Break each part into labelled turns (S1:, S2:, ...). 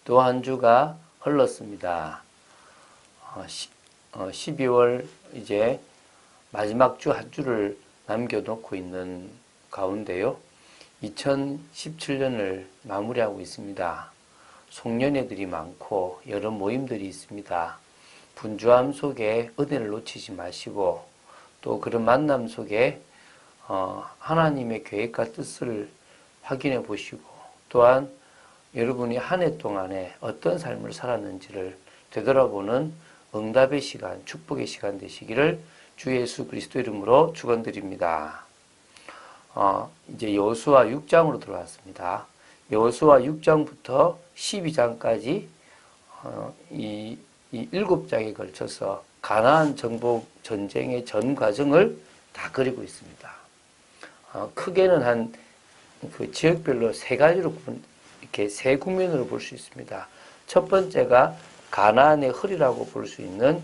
S1: 또 한 주가 흘렀습니다. 12월 이제 마지막 주 한 주를 남겨놓고 있는 가운데요. 2017년을 마무리하고 있습니다. 송년회들이 많고 여러 모임들이 있습니다. 분주함 속에 은혜를 놓치지 마시고 또 그런 만남 속에 하나님의 계획과 뜻을 확인해 보시고 또한 여러분이 한 해 동안에 어떤 삶을 살았는지를 되돌아보는 응답의 시간, 축복의 시간 되시기를 주 예수 그리스도 이름으로 축원드립니다. 이제 여호수아 6장으로 들어왔습니다. 여호수아 6장부터 12장까지 이 7장에 걸쳐서 가나안 정복 전쟁의 전 과정을 다 그리고 있습니다. 크게는 한 그 지역별로 세 가지로 이렇게 세 국면으로 볼 수 있습니다. 첫 번째가 가나안의 허리라고 볼 수 있는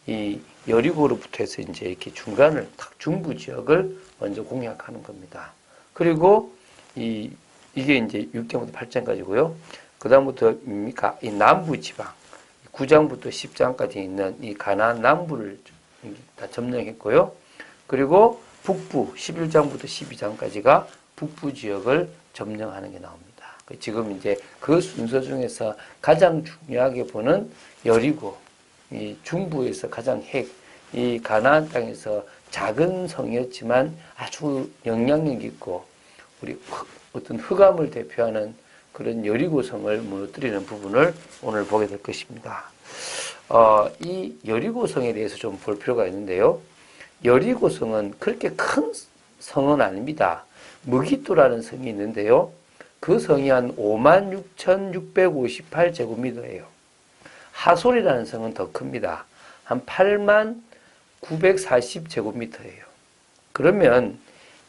S1: 이 여리고로부터 해서 이제 이렇게 중간을 딱 중부 지역을 먼저 공략하는 겁니다. 그리고 이게 이제 6장부터 8장까지고요. 그 다음부터 이 남부 지방 9장부터 10장까지 있는 이 가나안 남부를 다 점령했고요. 그리고 북부 11장부터 12장까지가 북부 지역을 점령하는 게 나옵니다. 지금 이제 그 순서 중에서 가장 중요하게 보는 여리고, 이 중부에서 가장 이 가나안 땅에서 작은 성이었지만 아주 영향력 있고 우리 어떤 흑암을 대표하는 그런 여리고성을 무너뜨리는 부분을 오늘 보게 될 것입니다. 이 여리고성에 대해서 좀 볼 필요가 있는데요. 여리고성은 그렇게 큰 성은 아닙니다. 무기토라는 성이 있는데요. 그 성이 한 56,658제곱미터예요. 하솔이라는 성은 더 큽니다. 한 89,940제곱미터예요. 그러면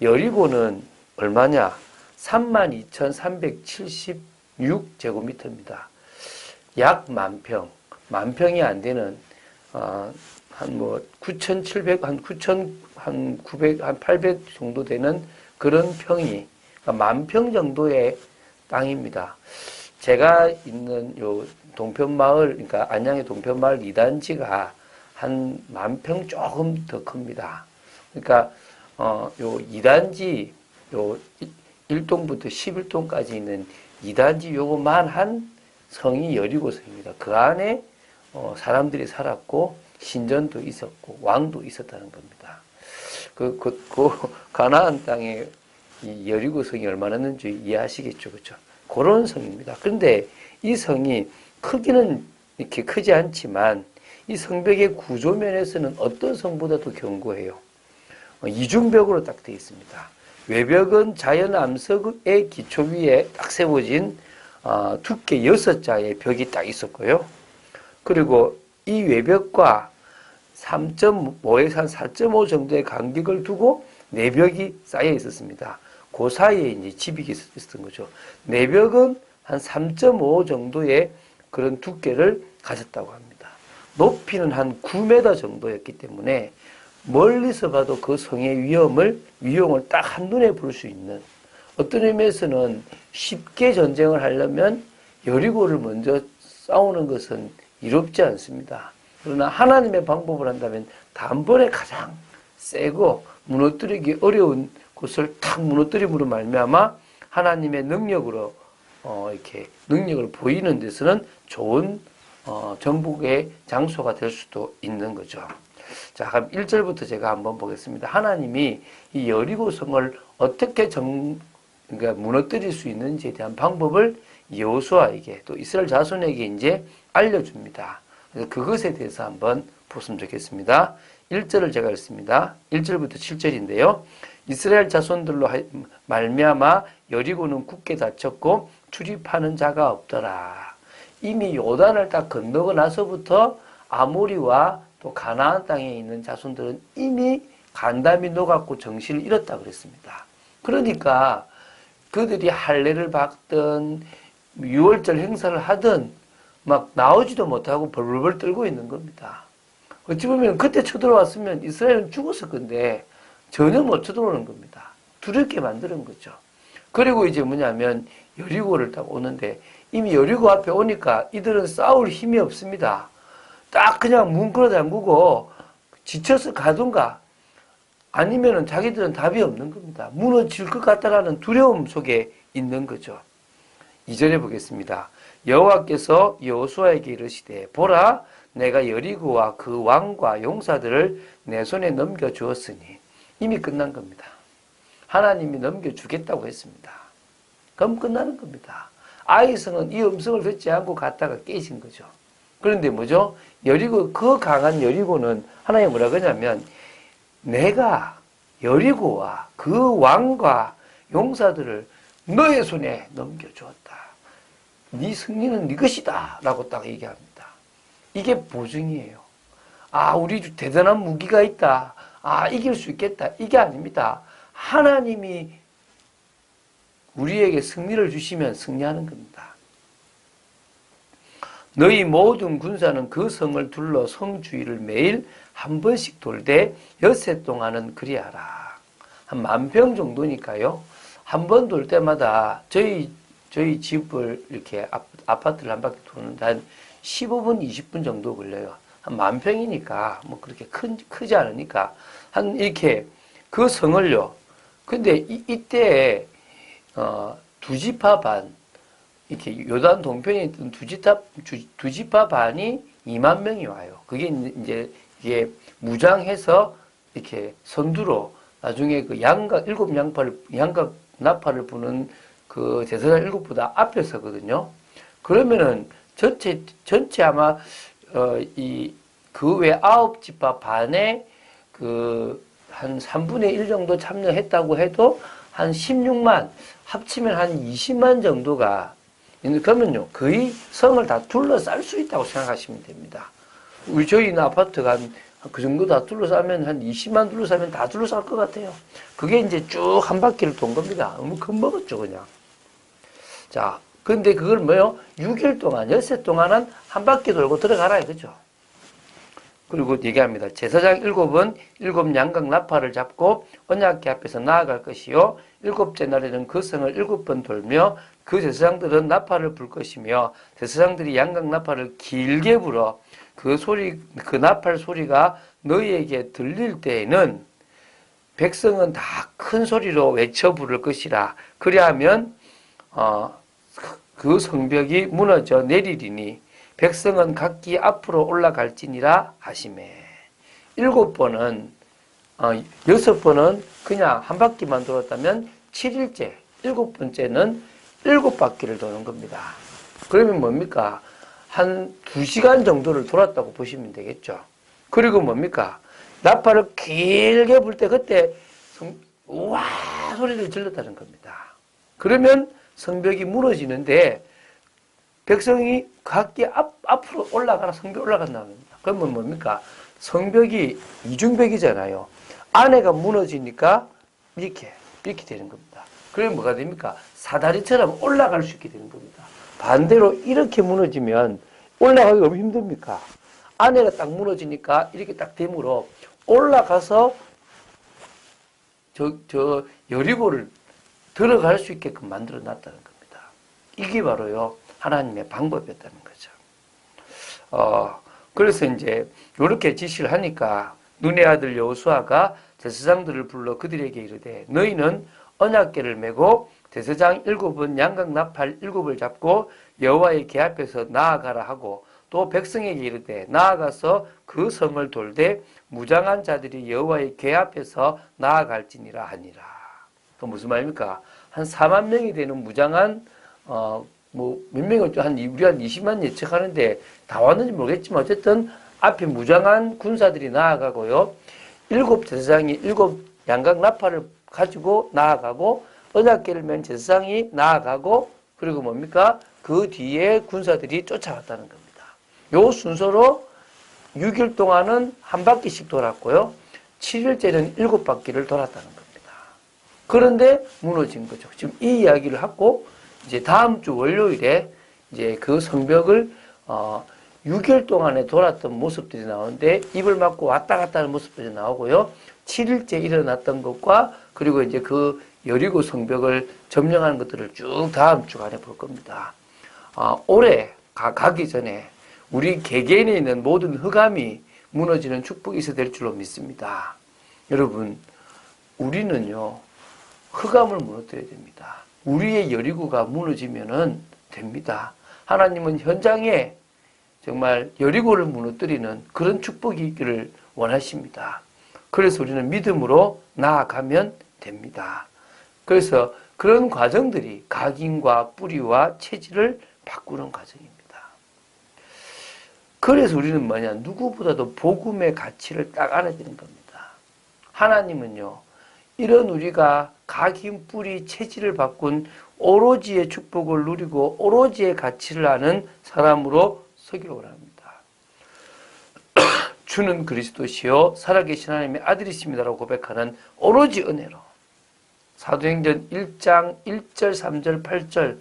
S1: 여리고는 얼마냐? 32,376제곱미터입니다. 약 만평, 만평이 안 되는 한 9,700, 한 9,900, 한 800 정도 되는 그런 평이 만평 정도의 땅입니다. 제가 있는 요 동편마을, 그러니까 안양의 동편마을 2단지가 한 만평 조금 더 큽니다. 그러니까 요 2단지 요 1동부터 11동까지 있는 2단지 요거만 한 성이 여리고성입니다. 그 안에 사람들이 살았고 신전도 있었고 왕도 있었다는 겁니다. 그 가나안 땅에 이 여리고성이 얼마나 있는지 이해하시겠죠, 그렇죠? 그런 성입니다. 그런데 이 성이 크기는 이렇게 크지 않지만 이 성벽의 구조면에서는 어떤 성보다도 견고해요. 이중벽으로 딱 되어 있습니다. 외벽은 자연 암석의 기초 위에 딱 세워진 두께 6자의 벽이 딱 있었고요. 그리고 이 외벽과 3.5에서 한 4.5 정도의 간격을 두고 내벽이 쌓여 있었습니다. 그 사이에 이제 집이 있었던 거죠. 내벽은 한 3.5 정도의 그런 두께를 가졌다고 합니다. 높이는 한 9m 정도였기 때문에 멀리서 봐도 그 성의 위용을 딱 한눈에 볼 수 있는, 어떤 의미에서는 쉽게 전쟁을 하려면 여리고를 먼저 싸우는 것은 이롭지 않습니다. 그러나 하나님의 방법을 한다면 단번에 가장 세고 무너뜨리기 어려운 곳을 탁 무너뜨림으로 말미암아 하나님의 능력으로 이렇게 능력을 보이는 데서는 좋은 정복의 장소가 될 수도 있는 거죠. 자, 그럼 1절부터 제가 한번 보겠습니다. 하나님이 이 여리고성을 어떻게 그러니까 무너뜨릴 수 있는지에 대한 방법을 여호수아에게 또 이스라엘 자손에게 이제 알려줍니다. 그래서 그것에 대해서 한번 보시면 좋겠습니다. 1절을 제가 읽습니다. 1절부터 7절인데요. 이스라엘 자손들로 말미암아 여리고는 굳게 닫혔고 출입하는 자가 없더라. 이미 요단을 딱 건너고 나서부터 아모리와 또 가나안 땅에 있는 자손들은 이미 간담이 녹았고 정신을 잃었다 그랬습니다. 그러니까 그들이 할례를 받든 6월절 행사를 하든 막 나오지도 못하고 벌벌 떨고 있는 겁니다. 어찌 보면 그때 쳐들어왔으면 이스라엘은 죽었을 건데 전혀 못 쳐들어오는 겁니다. 두렵게 만드는 거죠. 그리고 이제 뭐냐면 여리고를 딱 오는데 이미 여리고 앞에 오니까 이들은 싸울 힘이 없습니다. 딱 그냥 문 끌어 잠그고 지쳐서 가든가 아니면은 자기들은 답이 없는 겁니다. 무너질 것 같다라는 두려움 속에 있는 거죠. 2절에 보겠습니다. 여호와께서 여호수아에게 이르시되 보라 내가 여리고와 그 왕과 용사들을 내 손에 넘겨주었으니 이미 끝난 겁니다. 하나님이 넘겨주겠다고 했습니다. 그럼 끝나는 겁니다. 아이성은 이 음성을 듣지 않고 갔다가 깨진 거죠. 그런데 뭐죠? 여리고, 그 강한 여리고는 하나님이 뭐라 그러냐면 내가 여리고와 그 왕과 용사들을 너의 손에 넘겨주었다. 네 승리는 네 것이다. 라고 딱 얘기합니다. 이게 보증이에요. 아, 우리 대단한 무기가 있다. 아, 이길 수 있겠다. 이게 아닙니다. 하나님이 우리에게 승리를 주시면 승리하는 겁니다. 너희 모든 군사는 그 성을 둘러 성 주위를 매일 한 번씩 돌되 엿새 동안은 그리하라. 한 10,000평 정도니까요. 한 번 돌 때마다 저희 집을 이렇게 아파트를 한 바퀴 도는데 한 15분, 20분 정도 걸려요. 한 10,000평이니까 뭐 그렇게 크지 않으니까 한 이렇게 그 성을요. 근데 이때 두 지파 반 이렇게 요단 동편에 있던 두 지파 반이 2만 명이 와요. 그게 이제 이게 무장해서 이렇게 선두로 나중에 그 양각 나팔을 부는 그 제사장 7보다 앞에 서거든요. 그러면은 전체 아마 그 외 9지파 반에 그 한 3분의 1 정도 참여했다고 해도 한 16만 합치면 한 20만 정도가 그러면요 거의 성을 다 둘러쌀 수 있다고 생각하시면 됩니다. 저희 아파트가 그 정도 다 둘러싸면 한 20만 둘러싸면 다 둘러쌀 것 같아요. 그게 이제 쭉 한 바퀴를 돈 겁니다. 너무 겁먹었죠 그냥. 자, 근데 그걸 뭐요? 6일 동안 엿새 동안은 한 바퀴 돌고 들어가라 이거죠. 그리고 얘기합니다. 제사장 7은 7 양각 나팔을 잡고 언약궤 앞에서 나아갈 것이요 7째 날에는 그 성을 7번 돌며 그 제사장들은 나팔을 불 것이며 제사장들이 양각 나팔을 길게 불어 그 나팔 소리가 너희에게 들릴 때에는 백성은 다 큰 소리로 외쳐 부를 것이라. 그리하면 그 성벽이 무너져 내리리니 백성은 각기 앞으로 올라갈지니라 하시매. 7번은 6번은 그냥 한 바퀴만 돌았다면 7일째 7번째는 7바퀴를 도는 겁니다. 그러면 뭡니까? 한 2시간 정도를 돌았다고 보시면 되겠죠. 그리고 뭡니까? 나팔을 길게 불 때 그때 우와 소리를 질렀다는 겁니다. 그러면 성벽이 무너지는데 백성이 각기 앞으로 올라가라 성벽 올라간다는 겁니다. 그러면 뭡니까? 성벽이 이중벽이잖아요. 안에가 무너지니까 이렇게 되는 겁니다. 그러면 뭐가 됩니까? 사다리처럼 올라갈 수 있게 되는 겁니다. 반대로 이렇게 무너지면 올라가기 너무 힘듭니까? 안에가 딱 무너지니까 이렇게 딱 되므로 올라가서 저 여리고를 들어갈 수 있게끔 만들어 놨다는 겁니다. 이게 바로요 하나님의 방법이었다는 거죠. 그래서 이제 이렇게 지시를 하니까 눈의 아들 여호수아가 제사장들을 불러 그들에게 이르되 너희는 언약궤를 메고 제사장 7은 양각 나팔 7을 잡고 여호와의 궤 앞에서 나아가라 하고 또 백성에게 이르되 나아가서 그 성을 돌되 무장한 자들이 여호와의 궤 앞에서 나아갈지니라 하니라. 그 무슨 말입니까? 한 4만 명이 되는 무장한 뭐 몇 명이 우리 한 20만 예측하는데 다 왔는지 모르겠지만 어쨌든 앞에 무장한 군사들이 나아가고요. 7 제사장이 7 양각 나팔을 가지고 나아가고 언약궤를 맨 제사장이 나아가고 그리고 뭡니까? 그 뒤에 군사들이 쫓아왔다는 겁니다. 요 순서로 6일 동안은 한 바퀴씩 돌았고요. 7일째는 7바퀴를 돌았다는 겁니다. 그런데 무너진 거죠. 지금 이 이야기를 하고 이제 다음 주 월요일에 이제 그 성벽을 6일 동안에 돌았던 모습들이 나오는데 입을 막고 왔다 갔다 하는 모습들이 나오고요. 7일째 일어났던 것과 그리고 이제 그 여리고 성벽을 점령하는 것들을 쭉 다음 주간에 볼 겁니다. 올해 가기 전에 우리 개개인에 있는 모든 흑암이 무너지는 축복이 있어야 될 줄로 믿습니다. 여러분, 우리는요, 흑암을 무너뜨려야 됩니다. 우리의 여리고가 무너지면은 됩니다. 하나님은 현장에 정말 여리고를 무너뜨리는 그런 축복이 있기를 원하십니다. 그래서 우리는 믿음으로 나아가면 됩니다. 그래서 그런 과정들이 각인과 뿌리와 체질을 바꾸는 과정입니다. 그래서 우리는 뭐냐? 누구보다도 복음의 가치를 딱 알아야 되는 겁니다. 하나님은요, 이런 우리가 각인, 뿌리, 체질을 바꾼 오로지의 축복을 누리고 오로지의 가치를 아는 사람으로 서기를 원합니다. 주는 그리스도시요 살아계신 하나님의 아들이십니다라고 고백하는 오로지 은혜로 사도행전 1장 1절, 3절, 8절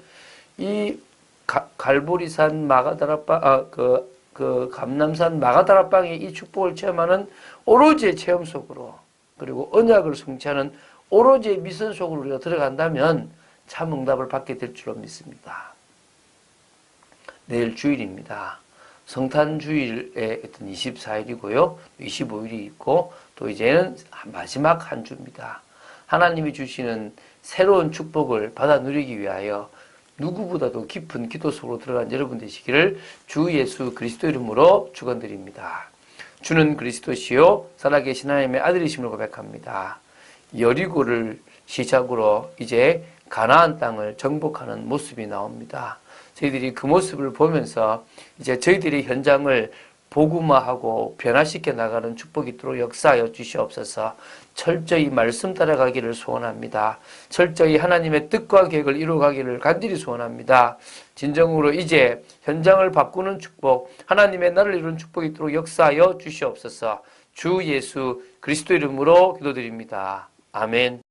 S1: 이 갈보리산 마가다라빵 감남산 마가다라빵의 이 축복을 체험하는 오로지의 체험 속으로 그리고 언약을 성취하는 오로지의 미션 속으로 우리가 들어간다면 참 응답을 받게 될 줄로 믿습니다. 내일 주일입니다. 성탄주일의 어떤 24일이고요. 25일이 있고 또 이제는 마지막 한 주입니다. 하나님이 주시는 새로운 축복을 받아 누리기 위하여 누구보다도 깊은 기도 속으로 들어간 여러분 되시기를 주 예수 그리스도 이름으로 축원드립니다. 주는 그리스도시요 살아계신 하나님의 아들이심을 고백합니다. 여리고를 시작으로 이제 가나안 땅을 정복하는 모습이 나옵니다. 저희들이 그 모습을 보면서 이제 저희들의 현장을 복음화하고 변화시켜 나가는 축복이 있도록 역사하여 주시옵소서. 철저히 말씀 따라가기를 소원합니다. 철저히 하나님의 뜻과 계획을 이루어가기를 간절히 소원합니다. 진정으로 이제 현장을 바꾸는 축복, 하나님의 나라를 이루는 축복이 있도록 역사하여 주시옵소서. 주 예수 그리스도 이름으로 기도드립니다. 아멘.